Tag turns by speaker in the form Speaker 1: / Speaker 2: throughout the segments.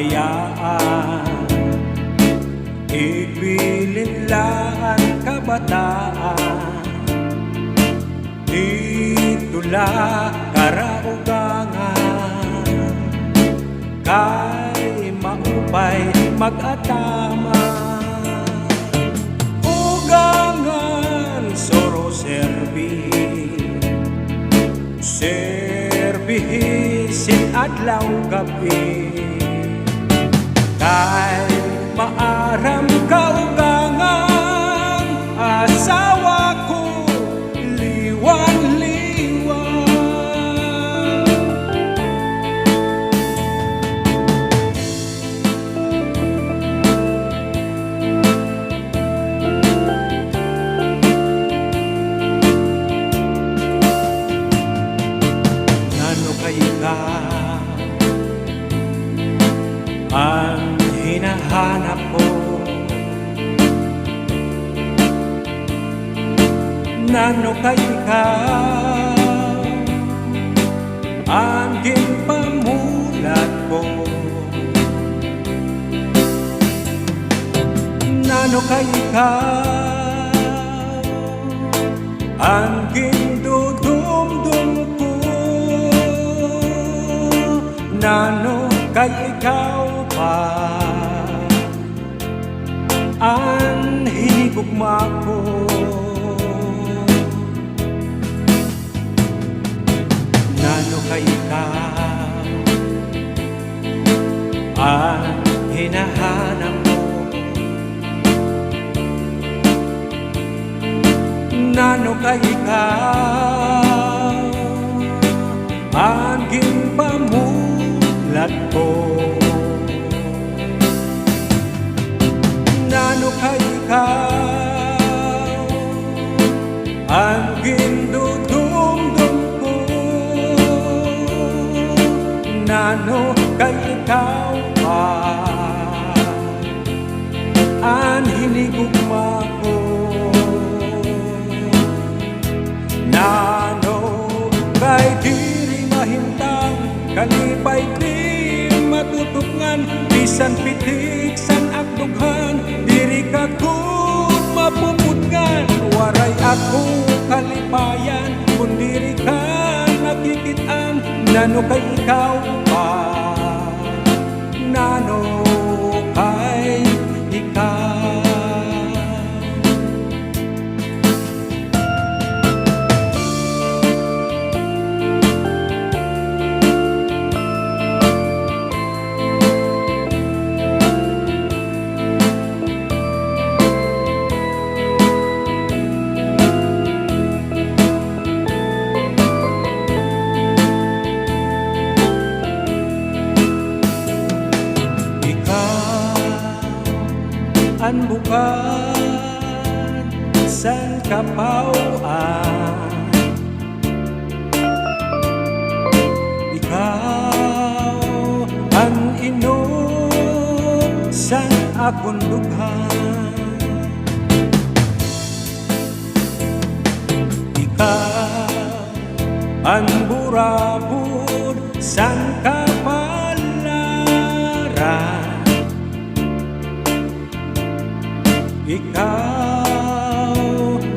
Speaker 1: kabayaan, ipilinlaan kabataan, itula karaugangan, kay maupay mag-atama. Ugangan soro serbihisin adlaw gabi, kay maaram kaugangan, asawa ko liwan-liwan. Nano kay ka ang hinahanap ko, nano kay ikaw ang ginpamulat ko, nano kay ikaw ang gindudumdum ko, nano kay ikaw pa ang hinigugma ko. Nano kay ikaw ang hinahanap mo, nano kay ikaw ang ginpamulat ko, nano kay ikaw ang gindudumdum ko, nano kay ikaw pa ang hinigugma ko, nano kay diri mahintang kalipay di matutupngan, bisan pitik san akdughan diri ka kun mapuputngan, waray ako kalipayan kun diri ka nakikitaan, nano kay ikaw pa, nano kay ikaw. An bukan san kapauan, ikaw ang inom san akong dughan, ikaw ang burabod san kapalaran, ikaw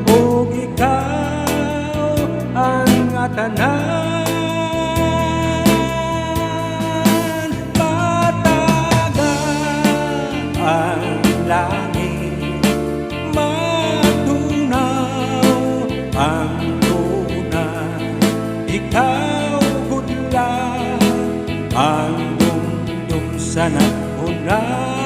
Speaker 1: o ikaw ang atanan, patagan ang langit, matunaw ang luna, ikaw hudla ang dumdum sa naghuna-huna.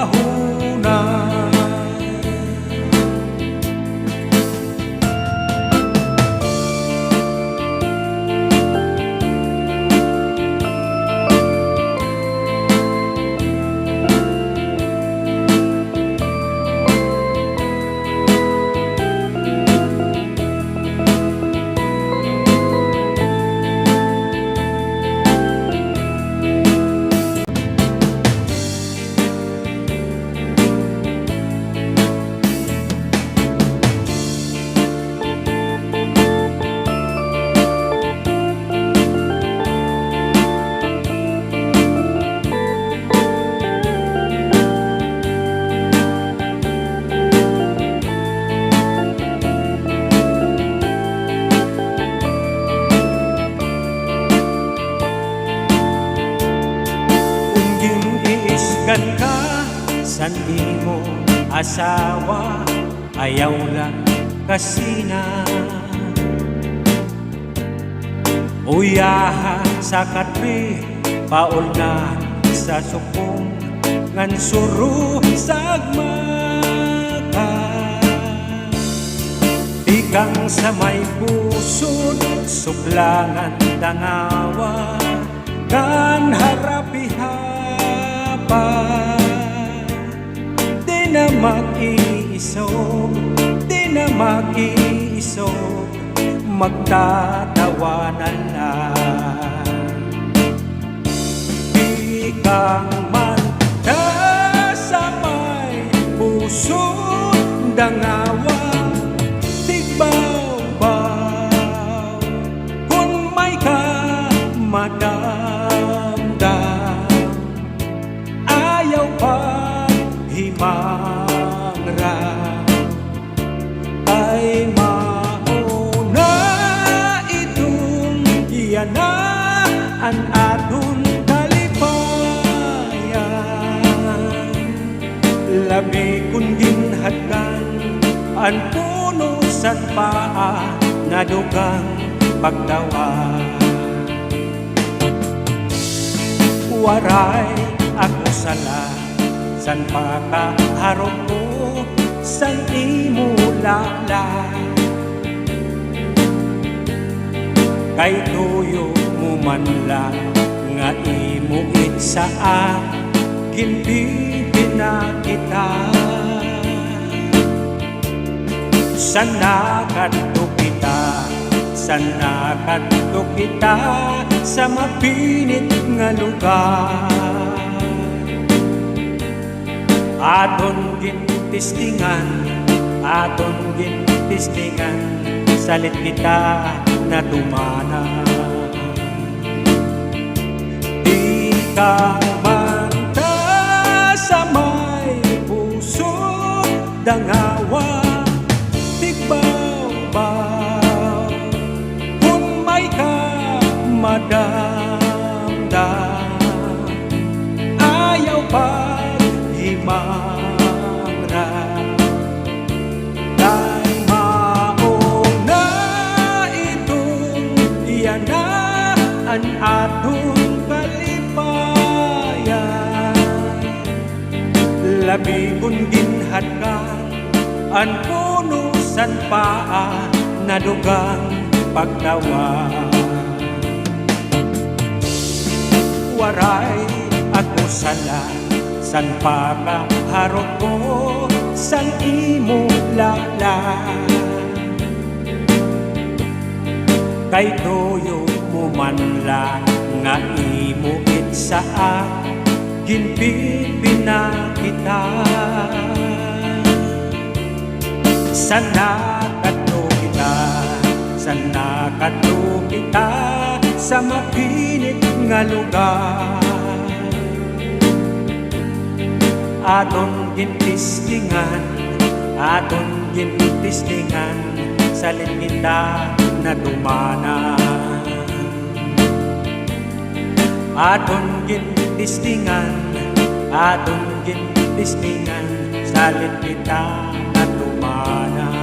Speaker 1: Husgan ka san imo asawa, ayaw lang kasi na uyaha sa katri, paol na sa sukong ngan suru sagmaka. Ikang sa may pusod suklangan dangawa, kan harapiha di na mag-iisog, di na mag-iisog, magtatawanan lang. Ikang man sa may puso dangawa, tigbaw-baw kung may ka madamdam, ayaw pa himang raw ay mauna itong iyanaan aton kalipayan. Labi kung ginhadkan ang puno sa paa na dugang pagdawa. Waray ako sala san pakaharap mo san imo lala, kay tuyo mo man lang nga imo itsaa, ginbibina kita. Sana kadto kita, sana kadto kita sa mapinit nga lugar. Aton gintistingan, aton gintistingan, salit kita na tumana. Di ka manta sa may puso dangawa, tigbaw-baw kung may ka madamdam, ayaw pa himang raw dahil mauna itong iyanaan atong kalipayan. Labi kung ginhadkan ang puno san paa na dugang pagtawa. Waray ako sala san pakaharap ko san imo lala, kay tuyo mo man lang nga imo itsaa, ginpipina kita. Sana kadto kita, sana kadto kita sa mapinit nga lugar. Aton gintistingan, aton gintistingan, salit kita na tumana. Aton gintistingan, aton gintistingan, salit kita na tumana.